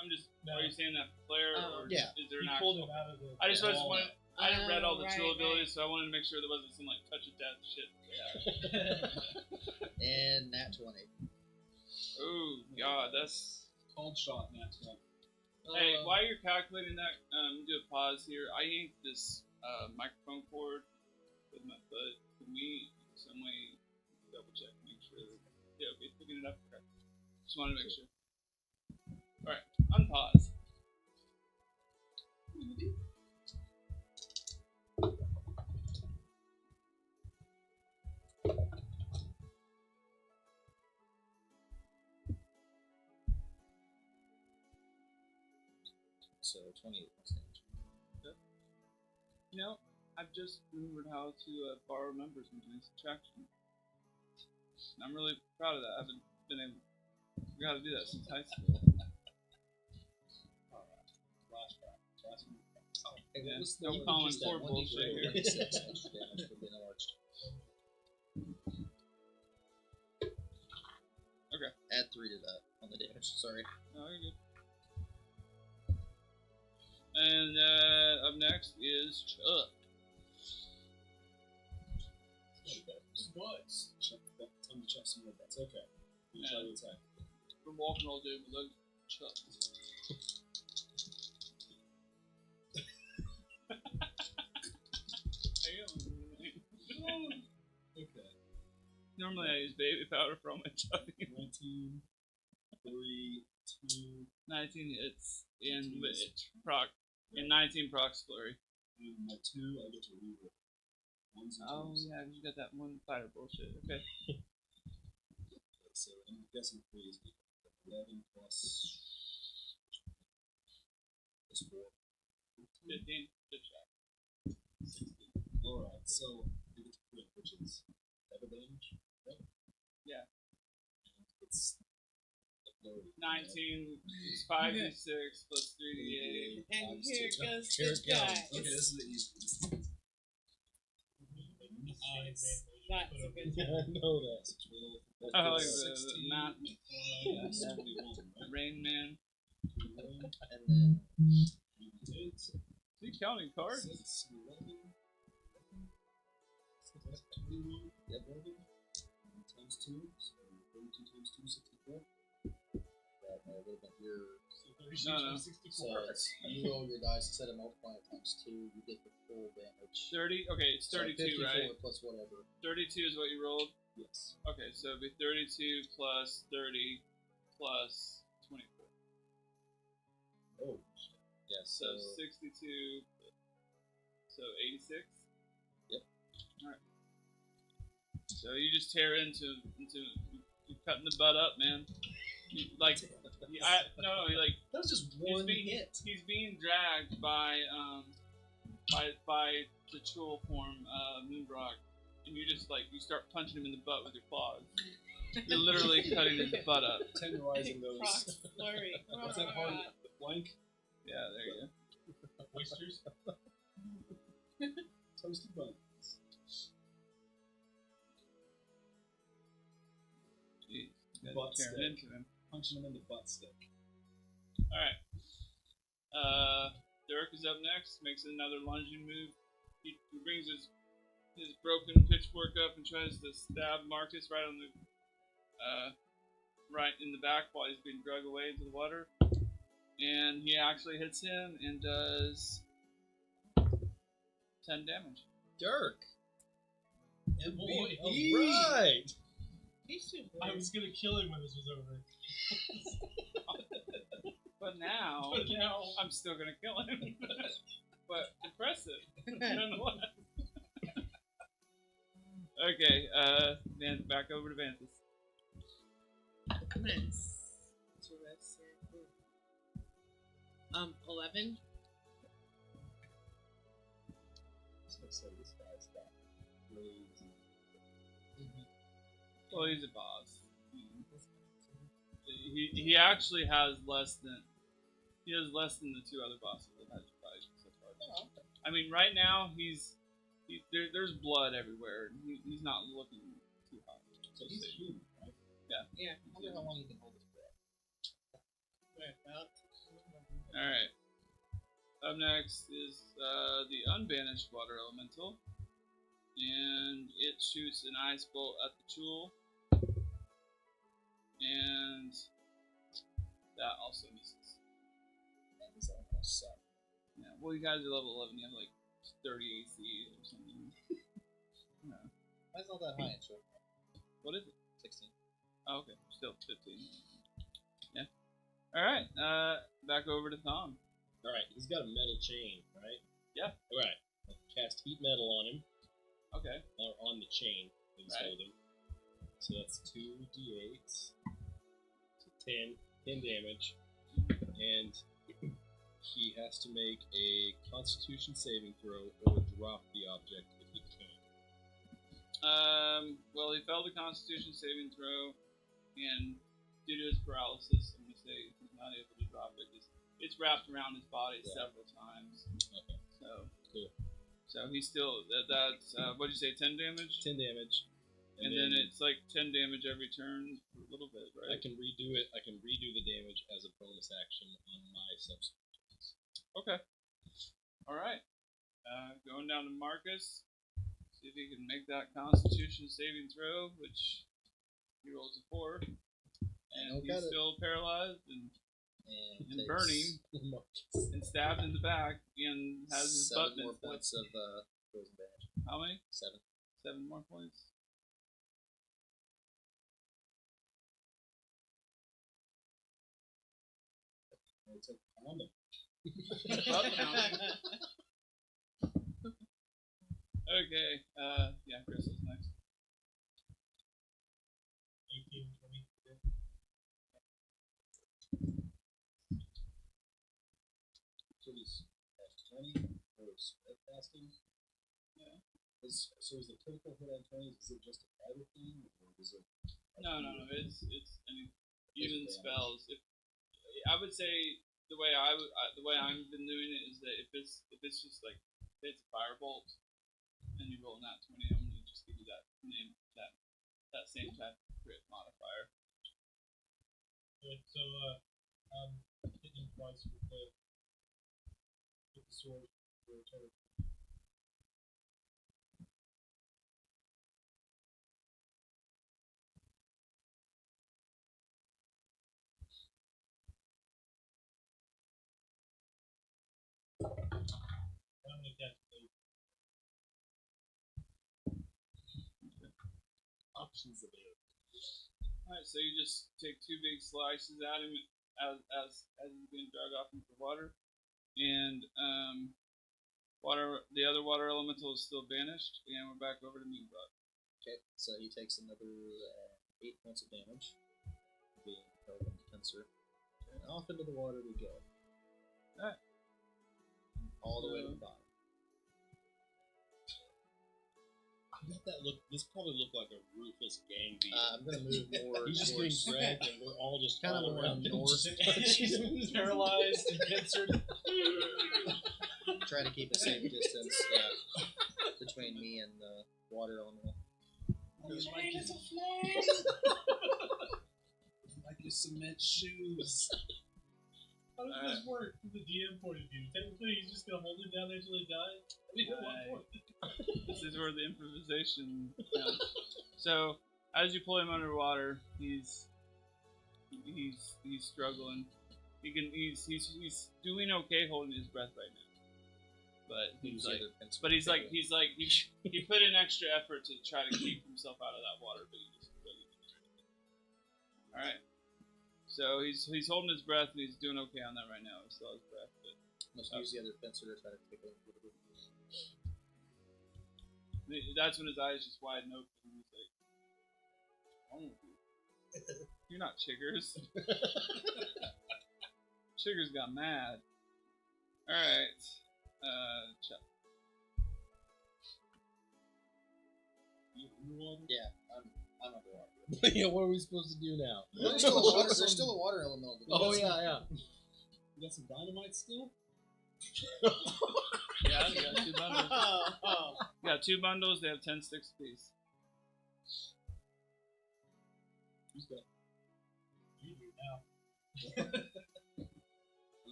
I'm just. No. Are you saying that for flair, or Yeah. is there He an pulled actual? him out of the. I just wanted. I didn't read all the right, tool right. abilities, so I wanted to make sure there wasn't some like touch of death shit. And nat 20. Oh God, that's. Cold shot, Nat 20. Hey, while you're calculating that, do a pause here. I yanked this microphone cord with my foot. Can we, some way, double check, make sure? Yeah, okay, picking it up. Okay. Just wanted to make sure. All right, unpause. So 28 points of damage. You know, I've just remembered how to borrow numbers when doing subtraction. And I'm really proud of that. I haven't been able to figure out how to do that since high school. Flashback. Hey, Yeah, what was no the common just that core 1d4 bullshit here. 1d6 extra damage for being enlarged? Okay. Add 3 to that on the damage, sorry. No, you're good. And up next is Chuck. What? Time to check some more bets. Okay. You try to attack. Been walking all day, but look, Chuck. Okay. Normally I use baby powder for all my chucking. 19, 3, 2, 19 hits in proc. In 19 procs flurry. and my 2, I get to reroll. Ones and Oh twos. yeah, 'cause you got that one fighter bullshit. Okay. So I'm guessing 3 is 11 plus 4. 15. Good shot. 16. Alright, so you get to crit, which is double damage, right? Yeah. It's a flurry. 19 is 5d6 plus 3d8. And here goes Here the it goes. guy. Okay, this is the easy one. That's a good I know that. That's 12. I like That's the 16. math. That's 21, right? Rain Man. And then 8. So you You counting cards? 6, 11. That's 21. Yep, 11. Times 2. So 32 times 2, 64. That would have been your. No. So you roll your dice instead of multiplying it times 2, you get the full damage. 30. Okay, it's 32, so 54 right? plus whatever. 32 is what you rolled. Yes. Okay, so it'd be 32 plus 30 plus 24. Oh. Yeah. So 62. So 86. Yep. All right. So you just tear into you're cutting the butt up, man. Like, no, like that was just one hit. He's being dragged by the Chul form, Moonbroch, and you just you start punching him in the butt with your claws. You're literally cutting his butt up. Tenderizing those. Crocs flurry. What's that part? The flank? Yeah, there you go. Oysters. Toasted buns. Jeez, you Butt tearing stick. into him. Punching him in the butt stick. All right. Dirk is up next. Makes another lunging move. He brings his broken pitchfork up and tries to stab Marcus right on the right in the back while he's being dragged away into the water. And he actually hits him and does 10 damage. Dirk. Boy, Alright! He's too I good. was gonna kill him when this was over. But now, But now, I'm still going to kill him. But impressive, nonetheless. Okay, then back over to Vanthus. Nice. 11. So this guy's got blades and Well, he's a boss. He actually has less than the two other bosses that had to fight so far. Oh, okay. I mean, right now there's blood everywhere. He's not looking too hot. so he's human, right? Yeah. I wonder how long he can hold his breath. Right about. All right. Up next is the unbanished water elemental, and it shoots an ice bolt at the Chul, and that also misses. Man, this almost suck. Yeah. Well, you guys are level 11. You have like 30 AC or something. Yeah. Why is all that high in short? What is it? 16. Oh, okay. Still 15. Yeah. All right. Back over to Thom. Alright, he's got a metal chain, right? Yeah. Alright. Cast heat metal on him, Okay. or on the chain that he's Right. holding. So that's 2d8. So 10 damage. And he has to make a constitution saving throw or drop the object if he can. Well, he failed the Constitution saving throw, and due to his paralysis, I'm gonna say he's not able to drop it. It's wrapped around his body several times. Okay. So. Cool. So he's still that's what'd you say? 10 damage. 10 damage. And then it's like 10 damage every turn for a little bit, right? I can redo it. I can redo the damage as a bonus action on my substitutes. Okay. All right. Going down to Marcus. See if he can make that Constitution saving throw, which he rolls a 4, and he's still paralyzed and And burning and stabbed in the back and has his 7 butt more missed. points of poison damage. How many? 7. 7 more points. It's a condom. Okay. Yeah, Chris is next. 18, 20. So he's at 20 for spellcasting. Yeah. So is the critical hit on 20? Is it just a private thing, or is it? No. It's even Damage. spells. If I would say the way I've been doing it is that if it's just like if it's a firebolt and you roll not 20, I'm gonna just give you that same type of crit modifier. Good. So, hitting him twice with the sword. I'm gonna catch those. Options available. Alright, so you just take two big slices at him as he's being dragged off into the water. And the other water elemental is still banished, and we're back over to Moonbroch. Okay, so he takes another 8 points of damage, being held in the pincer. And off into the water we go. Alright. All the way to the bottom. I bet that this probably looked like a ruthless gang beat. I'm going to move more He's just towards... getting dragged, and we're all just Kind of all more around him. north. He's paralyzed and pincered. Trying to keep a safe distance between me and the water elemental. It's a flame! Like your cement shoes. How does this work from the DM point of view? Technically, he's just gonna hold him down there until he dies. I mean, at what point? This is where the improvisation counts. So, as you pull him underwater, he's struggling. He's doing okay holding his breath right now. But he put in extra effort to try to keep himself out of that water, but he just couldn't. All right. So he's holding his breath and he's doing okay on that right now. He still has breath, but Must use the other pincer to try to take a little bit. that's when his eyes just widen open and he's like, "Oh, you're not Chiggers." Chiggers got mad. All right. Chuck. Yeah, I'm underwater. Yeah, what are we supposed to do now? There's still a water elemental. Oh, yeah. You got some dynamite still? Yeah, you got 2 bundles. You got 2 bundles. They have 10 sticks apiece. Who's got? You do now.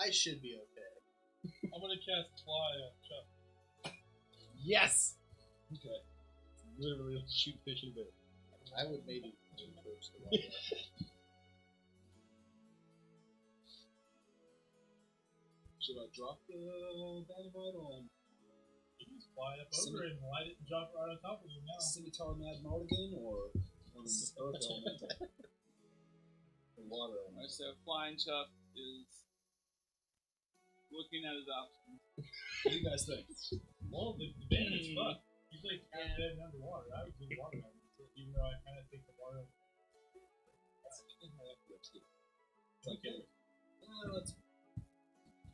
I should be okay. I'm gonna cast Fly on Chuck. Yes! Okay. Literally shoot fish in bed. I would maybe aim towards the water. Should I drop the dynamite on You can just fly up over it and light it and drop it right on top of you now. Scimitar Mad Mardigan or on the Earth Elemental? The water Alright, elemental. so Flying Chuck is looking at his options. What do you guys think? Well, the bandit's fucked. He's like half dead and underwater. I would do water elemental, even though I kind of think the water Okay.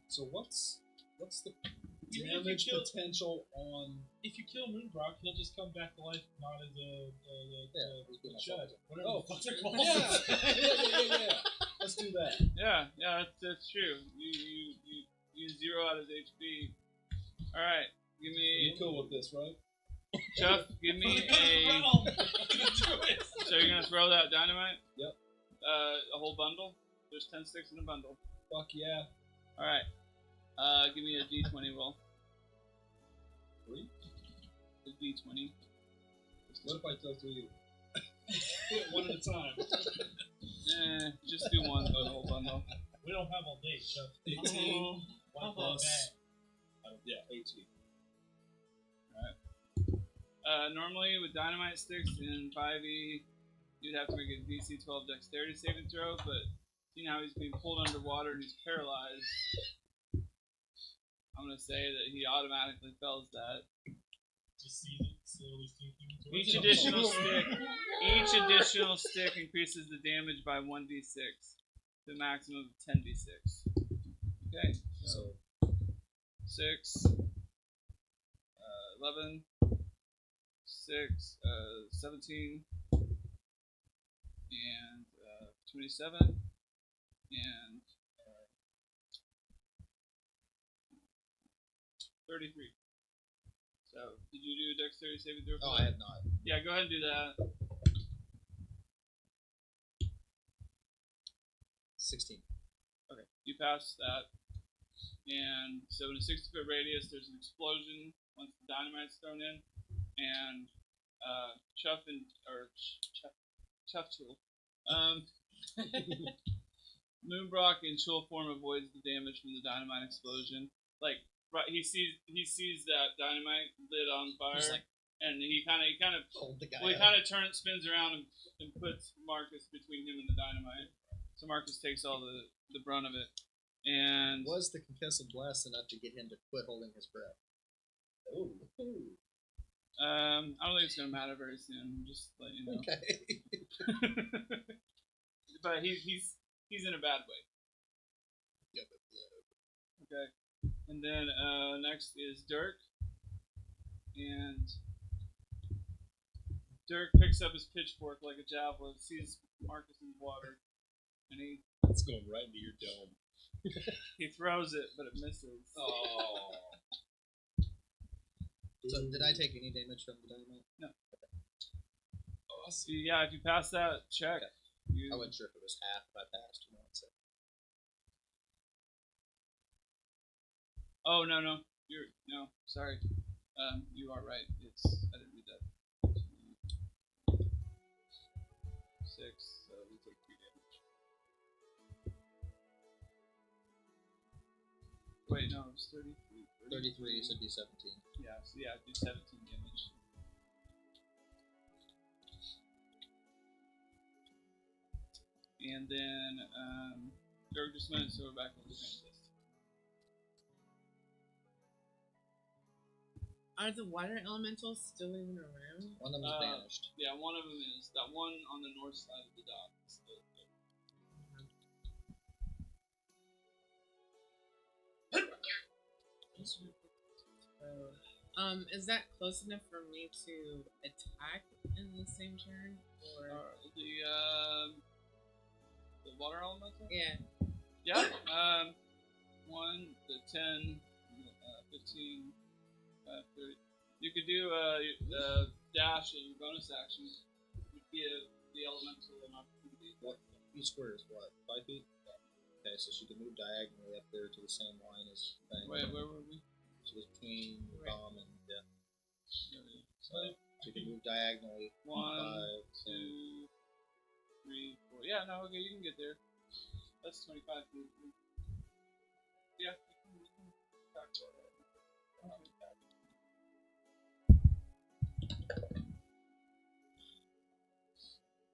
So what's the You mean if you damage kill- potential on? If you kill Moonbroch, he'll just come back to life, not as a chud. Whatever Oh, the fuck they're called. yeah. Let's do that. Yeah, that's true. You zero out his HP. Alright, give me. You're cool with this, right? Chuck, give me a. So you're gonna throw that dynamite? Yep. A whole bundle? There's 10 sticks in a bundle. Fuck yeah. Alright. Give me a d20 roll. 3? A d20. What if I throw 3? One at a time. Just do one for the whole bundle. We don't have all day, Chuck. 18 One plus. bag. Yeah, 18. Normally with dynamite sticks in 5e, you'd have to make a DC 12 dexterity saving throw, but seeing how he's being pulled underwater and he's paralyzed, I'm gonna say that he automatically fails that. Just see it slowly sinking towards Each it. additional stick increases the damage by 1d6 to a maximum of 10d6. Okay, so 6, 11, 6, 17, and 27, and 33. So, did you do a dexterity saving throw? Oh, I have not. Yeah, go ahead and do that. 16. Okay, you pass that, and so in a 60-foot radius, there's an explosion once the dynamite's thrown in, and Chuff Tool, Moonbroch in Chul form avoids the damage from the dynamite explosion. Like, right, he sees that dynamite lit on fire, He's like, and he kind of hold the guy Well, he up. kind of spins around and puts Marcus between him and the dynamite. So Marcus takes all the brunt of it. And Was the concussive blast enough to get him to quit holding his breath? Oh. I don't think it's gonna matter very soon. Just let you know. Okay. But he's in a bad way. Yep. Okay. And then next is Dirk. And Dirk picks up his pitchfork like a javelin, sees Marcus in the water, and It's going right into your dome. he throws it, but it misses. Oh. So did I take any damage from the dynamite? No. So, yeah, if you pass that check, you, I wasn't sure if it was half if I passed or not. So. Oh no, sorry. You are right. I didn't read that. 6, so we take 3 damage. Wait, no, it was 33. 33, so it'd be 17. Yeah, so yeah, do 17 damage. And then Dirk just went, so we're back on the advanced list. Are the water elementals still even around? One of them is vanished. Yeah, one of them is that one on the north side of the dock. Is Is that close enough for me to attack in the same turn, or the water elemental? yeah? Yeah. 1 to 10, 15, 30. You could do a dash as your bonus action. Would give the elemental an opportunity. What? Each square is what? 5 feet? Okay, so she can move diagonally up there to the same line as thing. Wait, where were we? She was between Right. Dom and Death. So She can move diagonally. 1, 2, 3, 4. Yeah, no, okay, you can get there. That's 25 feet. Yeah. You can back for it.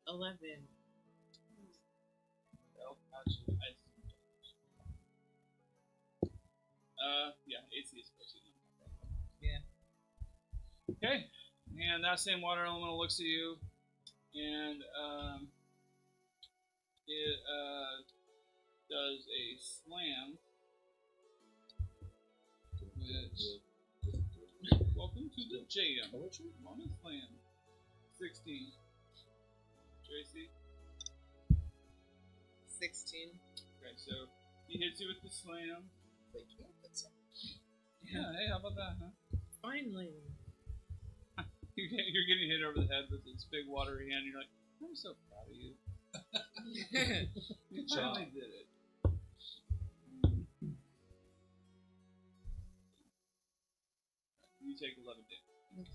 11. Well, actually, yeah, AC is 14. Yeah. Okay, and that same water elemental looks at you, and it does a slam. Welcome to the jam. On a slam. 16. Tracy. 16. Okay, so he hits you with the slam. They can't hit something. Yeah, hey, how about that, huh? Finally. You're getting hit over the head with this big watery hand. You're like, I'm so proud of you. You finally did it. You take 11 damage.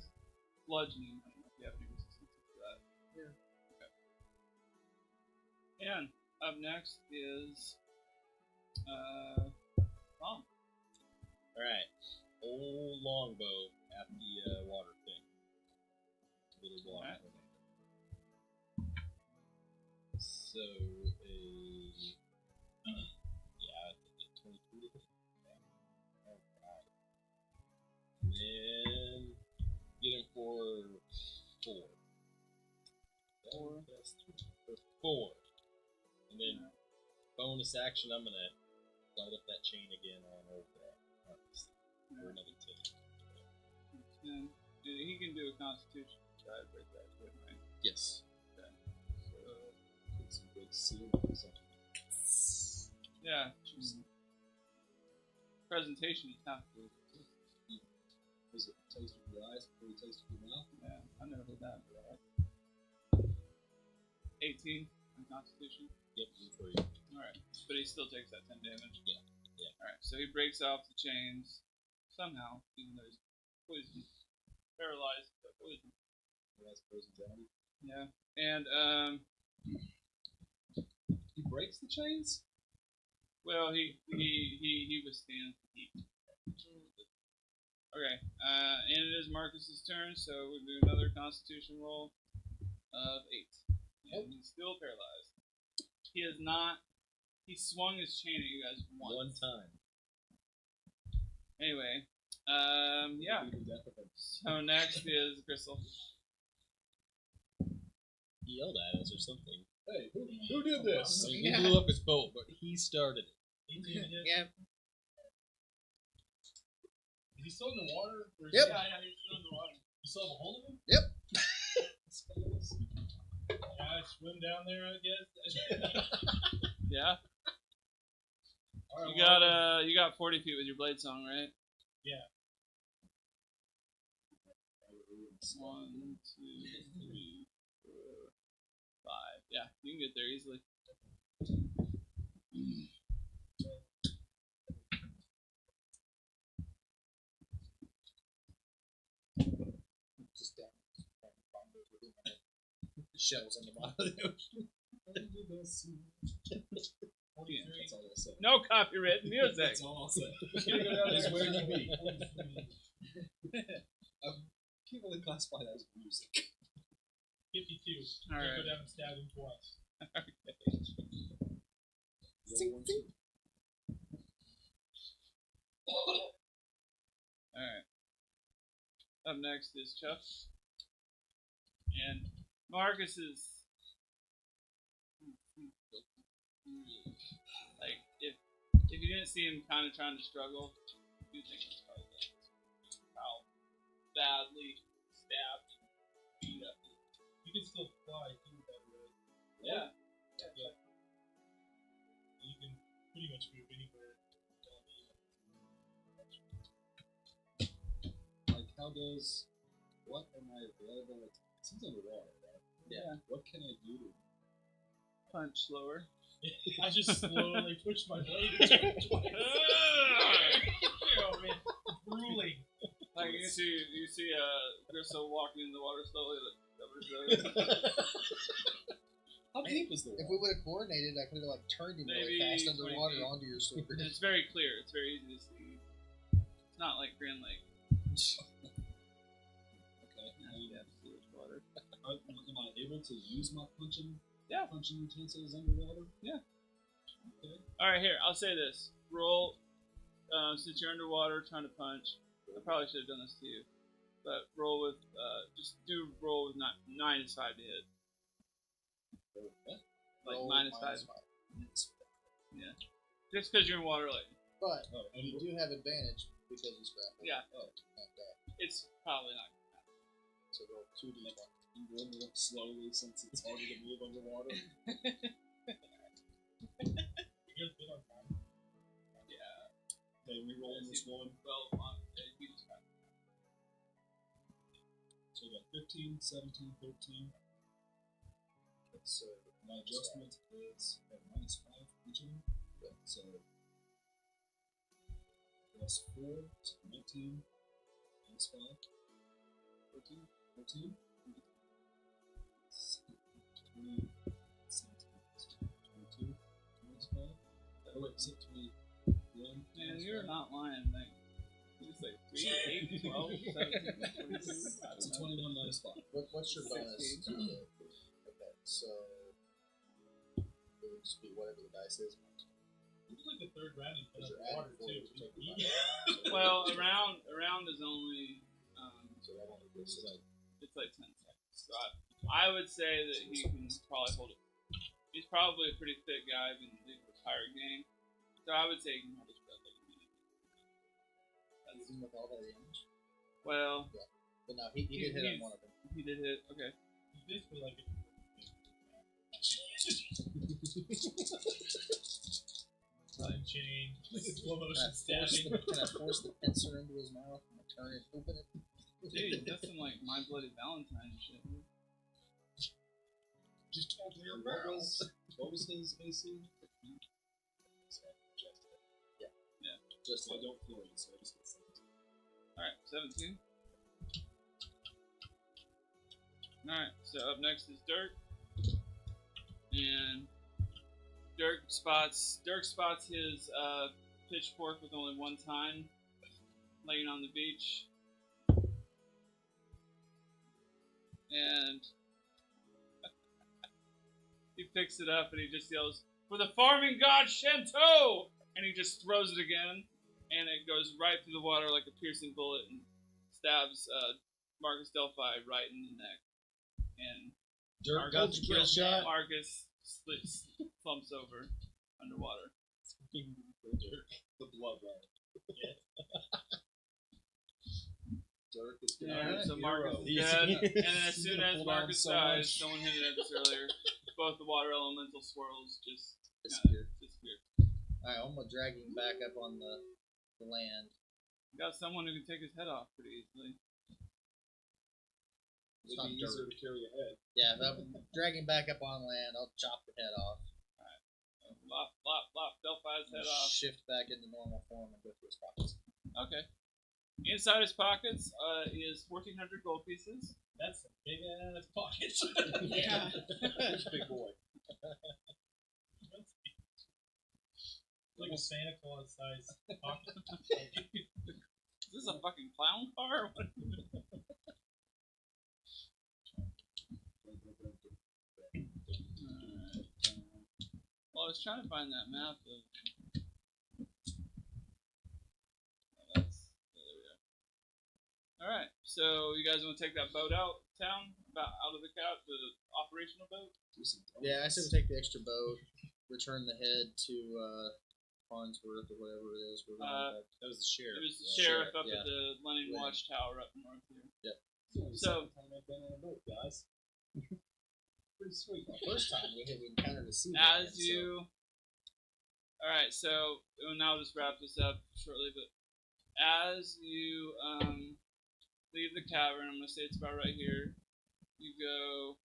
Bludgeoning. I don't know if you have any resistance to that. Yeah. Okay. And up next is Tom. Alright. Old longbow at the water thing. Little water Alright. thing. So yeah, 23 to hit. Alright. And then get him for 4. 4 plus 3 for 4. And then bonus action, I'm gonna light up that chain again on over that for another 10. And he can do a constitution try to break that quick, right? Yes. Okay. So get some good seals on. Yeah. Presentation is half the. Was it taste with your eyes before you taste with your mouth? Yeah, I never did that. But 18. on Constitution? Yep, for you. Alright. But he still takes that 10 damage? Yeah. Alright, so he breaks off the chains somehow, even though he's poisoned. Paralyzed, but poisoned. That's poison down. Yeah. And, He breaks the chains? well, he withstands the heat. Okay, and it is Marcus's turn, so we'll do another Constitution roll of 8. And he's still paralyzed. He has not. He swung his chain at you guys once. One time. Anyway, yeah. So next is Gristle. He yelled at us or something. Hey, who did this? He blew up his boat, but he started it. 18 hit. Yep. Is he still in the water? Or is Yep. Yeah, he's still in the water. You still have a hold of him? Yep. Yeah, I swim down there, I guess. Yeah. Alright, You got 40 feet with your blade song, right? Yeah. 1, 2, 3, 4, 5. Yeah, you can get there easily. Just down. Shells in the bottom of the ocean. That's all I'll say. No copyright music. That's all I'll say. Gotta go down Is there. where you be. People that classify that as music. 52. All Can't right. go down and stab him twice. Alright. Up next is Chuck. And Marcus is. Like, if you didn't see him kind of trying to struggle, you think it's probably like how badly stabbed and beat up. You can still fly too, by the way. Yeah. You can pretty much move anywhere. Like, how does. What am I available? Like, it's underwater, right? Yeah. What can I do to. Punch slower. I just slowly push my blade into it twice. Oh man, grueling. Like you see Gristle walking in the water slowly, like covers How deep is the If water? we would have coordinated, I could have like turned him really Maybe fast underwater 20 feet. onto your sword. And it's very clear. It's very easy to see. It's not like Grand Lake. Okay. You have to see which water. Am I able to use my punching Yeah. utensils underwater? Yeah. Okay. All right, here. I'll say this. Roll. Since you're underwater trying to punch, I probably should have done this to you. But roll with. Just do roll with 9 is 5 to hit. Like Roll minus 5. Yeah. Just because you're in water, like But Oh, and you do have advantage because he's grappled. Yeah. Oh, not that. it's probably not. So roll 2d1. you roll more slowly since it's harder to move underwater. You guys been on time? Yeah. Okay, we roll in this one. Well, you just got. So we got 15, 17, 13. So my adjustment is at minus 5 each of them. So plus 4, so 19, minus 5, 14, 14, 20, 17, 22, minus 5. Oh wait, is it 21? Man, you're not lying. Like, it's like 3, 8, 12, 17, 22. So 21 minus 5. What's your bonus? 16. Okay, so it would just be whatever the dice is. This is like the third round in Because the you're water adding 4, too. which will take You- you back. Well, around is only. So that only goes to It's like 10 seconds. So I would say that he can probably hold it. He's probably a pretty fit guy in the retired game. So I would say he can hold his breath like a minute. even with all that damage. Well, But no, he did hit on one of them. he did hit. Okay. He's basically like a chain, slow motion stabbing. Can I force the pincer into his mouth and turn it, open it? Dude, that's some like My Bloody Valentine shit. Just open your mouth. What was his AC? Just I don't feel it, so I just get 17. Alright, 17. Alright, so up next is Dirk. And Dirk spots his pitchfork with only one tine laying on the beach. And he picks it up and he just yells, "For the farming god Shanto!" And he just throws it again, and it goes right through the water like a piercing bullet and stabs Marcus Delphi right in the neck. And Dirk got the kill shot. Marcus slumps over underwater. Dirk, the blood runner. Dirk is dead. Alright, so Marcus is dead, and then as soon as Marcus dies, someone hinted at this earlier, both the water elemental swirls just disappear. Alright, I'm gonna drag him back up on the land. You got someone who can take his head off pretty easily. It's It'd not be easier Dirk. to carry a head. Yeah, if I'm dragging back up on land, I'll chop the head off. Lop Delphi's head off. Shift back into normal form and go through his pockets. Okay. Inside his pockets is 1,400 gold pieces. That's some big ass pockets. Yeah. He's a big boy. Like a Santa Claus size pocket. Is this a fucking clown car? Or what? Well, I was trying to find that map of. Oh, there we go. All right, so you guys want to take that boat out town, out of the operational boat? Yeah, I said we take the extra boat, return the head to Farnsworth or whatever it is. We're going back. That was the sheriff. It was the sheriff up yeah. at the Lenin Yeah. Watchtower up north here. So, time I've been on a boat, guys. Pretty sweet. The first time we encountered a sea As dragon, you, all right. So now I'll just wrap this up shortly. But as you leave the cavern, I'm gonna say it's about right here. You go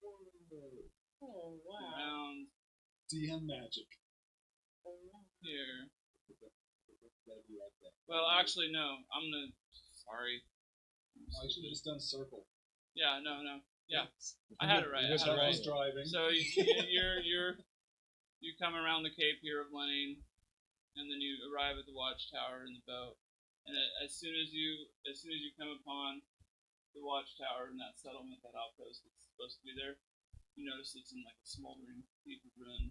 Oh wow. around DM magic. here. Gotta be like that. Well, actually, no. I'm gonna. Sorry. I should have just done circle. Yeah. No. Yeah. I had it right. I Wish had it I right. was driving. So you come around the cape here of Lenin, and then you arrive at the watchtower in the boat. And as soon as you come upon the watchtower and that settlement, that outpost that's supposed to be there, you notice it's in like a smoldering heap of ruin.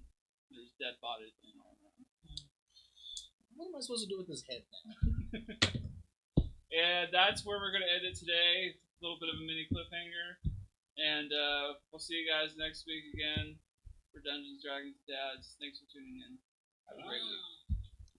There's dead bodies laying all around. What am I supposed to do with this head now? And that's where we're gonna end it today. A little bit of a mini cliffhanger. And we'll see you guys next week again for Dungeons, Dragons, Dads. Thanks for tuning in. Have a great week.